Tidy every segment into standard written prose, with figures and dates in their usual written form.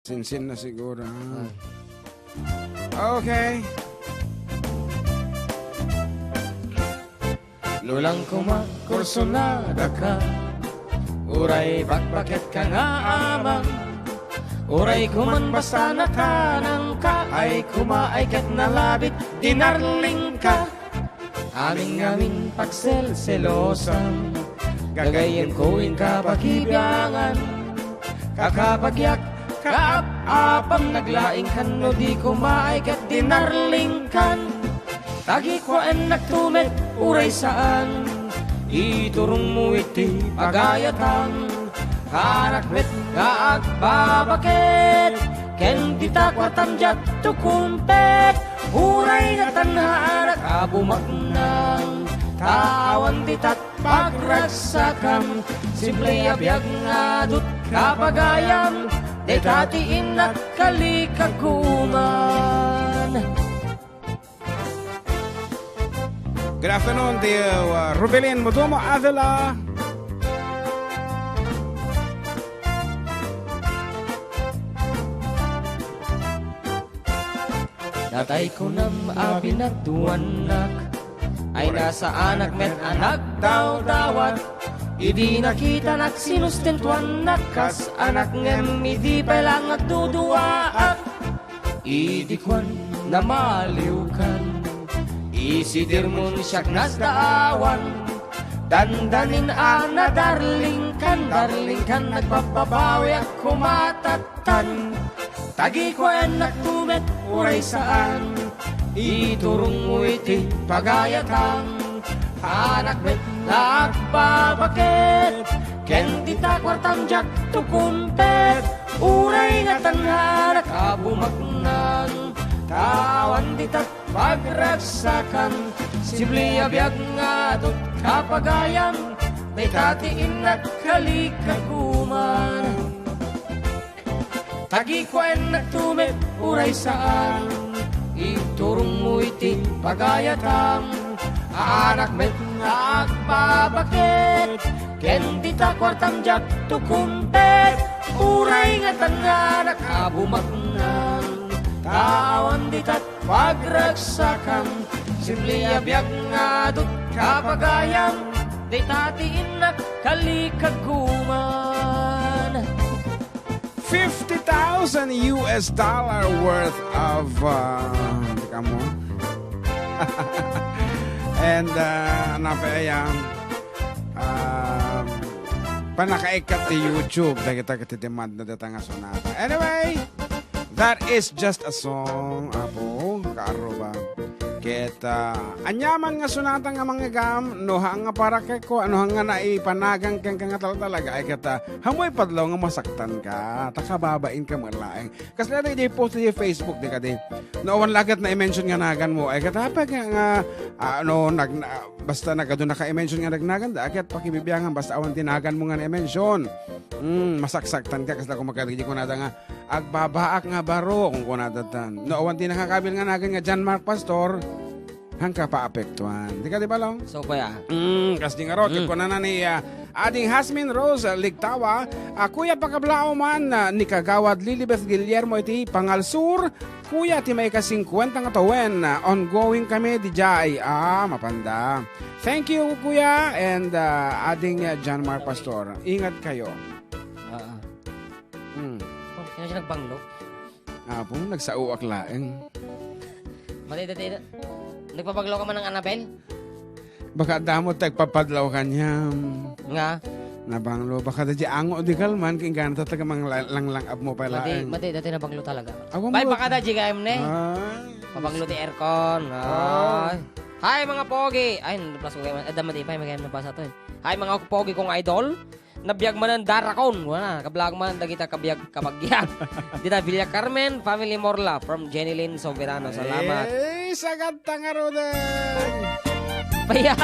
Sinsin na siguro. Okay. Lulang kumakurso na daka, uray bakbaket ka nga amang. Uray kuman basta natanang ka, ay kumaay kat nalabit, dinarling ka. Aming pagsel-selosan, gagayin ko'y kapagibiangan. Kakapagyak, kaap-apang naglaing kan, no di kumaay kat dinarling kan. Tagi ko en nagtumet, uray saan, iturong mo iti pagayatan. Karakmet kaag babakit, ken ditakwatan jat tukumpet. Uray nga tanhaan kabumaknang, tawan ditat pagragsakan. Simple abiyag nga dut kapagayam, dekatiin at kalikaguman. Good afternoon, dear Rubelin Modomo Avila. Datay ko nam abinatuanak, ay nasa anak met anak daw dawat. Idi nakita nak sinustentuan nakas, anak ngem idi pelang at duduaak. Idi kwan na maliwkan, isidir mo siyak nasdaawan. Dandanin ana darling kan, nagpapabawi at kumatatan. Tagi ko en nagtumet, uray saan, iturong mo iti pagayatan. Anak met nagbabakit, ken di takwartam jak tukumpet. Uray nga tanghara kabumaknan, tawan ditat pagragsakan. Simple abiyag nga dut kapagayam, dekatiin at kalikaguman. Tagi ko en nagtumet, uray saan, iturong mo iti pagayatan. Anak met nagbabakit, ken di takwartam jak tukumpet. Uray nga tanghara kabumaknan, tawan ditat pagragsakan. Simple abiyag nga dut kapagayam, dekatiin at kalikaguman. $50,000 worth of kamo. And napayang panakaikat ti YouTube dahil kita demand na datang nga sonata. Anyway, that is just a song. Apo, kaaro ba? Kita anyaman nga sunata nga mga gam, no nga para kay ko, ano nga naipanagang kang nga talaga ay kita hamoy padlaw nga masaktan ka, takababain ka malaing. Kasi na di post di Facebook di ka di. Noon lagat na i-mention nga nagan mo ay kita pa nga basta nagado naka-i-mention nga nagnagan da akat pakibibiyangan basta awan tinagan mo nga na-mention. Masaksaktan ka kasi kung magkaligi ko nada nga agbabaak nga baro kung kunadatan. Noon tinakakabil nga nagan nga John Mark Pastor hangka paapektuhan. Di ka di ba long? So kaya? Kasi nga ro, ko na ni ading Hasmin Rose Ligtawa, Kuya Pakablao man ni Kagawad Lilibeth Guillermo iti Pangalsur, Kuya ti may ka-50 nga tawen, ongoing kami di jay. Mapanda. Thank you Kuya and ading John Mark Pastor. Ingat kayo. Kaya siya nagbanglo? Apo, nagsauak laeng. Matay. Nagpapaglaw ka man ng Annabelle? Baka damot tagpapadlaw kanyam. Nga? Nabanglo. Baka da di ango di kalman. Kaya gano'n talaga mga lang-up mo pala. Mati, dati nabanglo talaga. Bay, baka da di kayo ne? Pabanglo di aircon. Hi mga pogi. Ay, naplas ko kayo. Mati, pa, magayam na basa to. Hi mga pogi kong idol. Nabiyag man ang darakon. Wala, kablag man dagita kabiyag kabagyan. Dita Villa Carmen, Family Morla from Jenny Lynn Soberano. Salamat. Sagad tangaro din. Paya.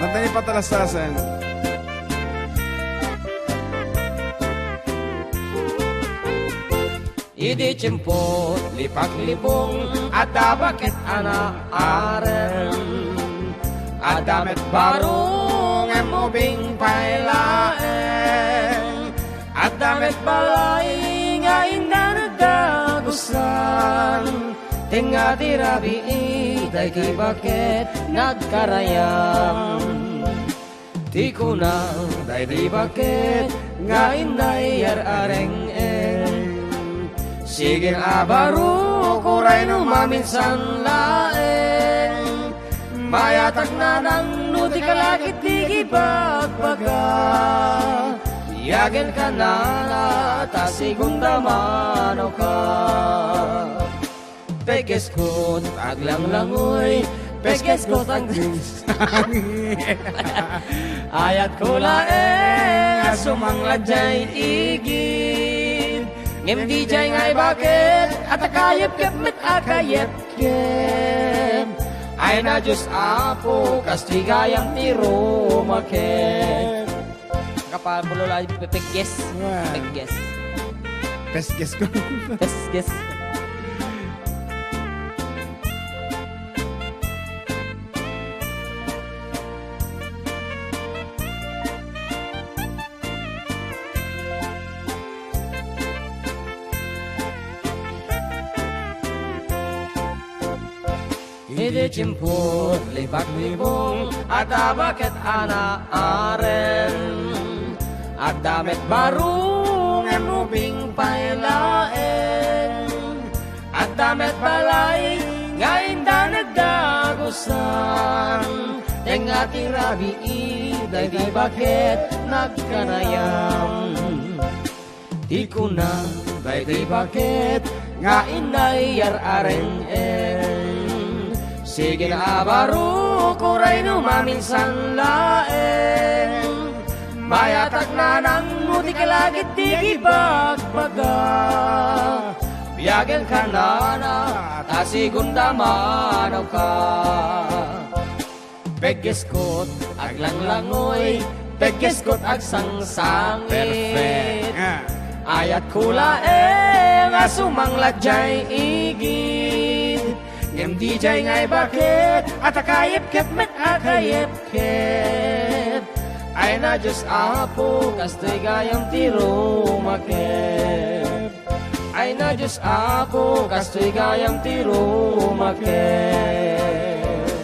Nandani patalastasan. Idi cimpot, lipak-lipong, adabakit ana-aren. Adamet barong emobing pailaeng. Adamet balay nga Tinga tirabi day ti bakit nagkarayam. Ti kuna day ti bakit nga inday areng-eng. Sige abaro kuray no maminsan laeng. Mayatak na nang nuti kalakit di bagbaga. Yagen ka na tasigunda mano ka. Pekes ko aglang langoy, pekes ko tang ayat ko laeng asumang ladyay igid. Ngem di jay ngay bakit at akayep kep met akayep kep. Ay na Diyos apo kastigayang tiro makep. Kapal bulolay pekes. Pekes. Peskes ko. Pekes. Hindi jimput, libak-libong, at bakit ana-aren. At damit barong, emubing pailaen. At damit balay, ngayon da nagdagusan. Tenga tirabi, day di bakit nagkanayam. Di ko na, day di bakit, ngayon ay ar-aren-en. Sige na abaro, kuray no maminsan laeng. Mayatak na nang muti kalagit di bagbaga. Biyagan ka na tasigunda manaw ka. Pegges ko't aglang langoy, pegges ko't agsangsangit. Perfect. Ayat kulaeng asumang ladyay igid. Ngem di jay ngay bakit at akayep kep met akayep kep. Ay na Diyos apo kastoy gayam tiro makep. Ay na Diyos apo kastoy gayam tiro makep.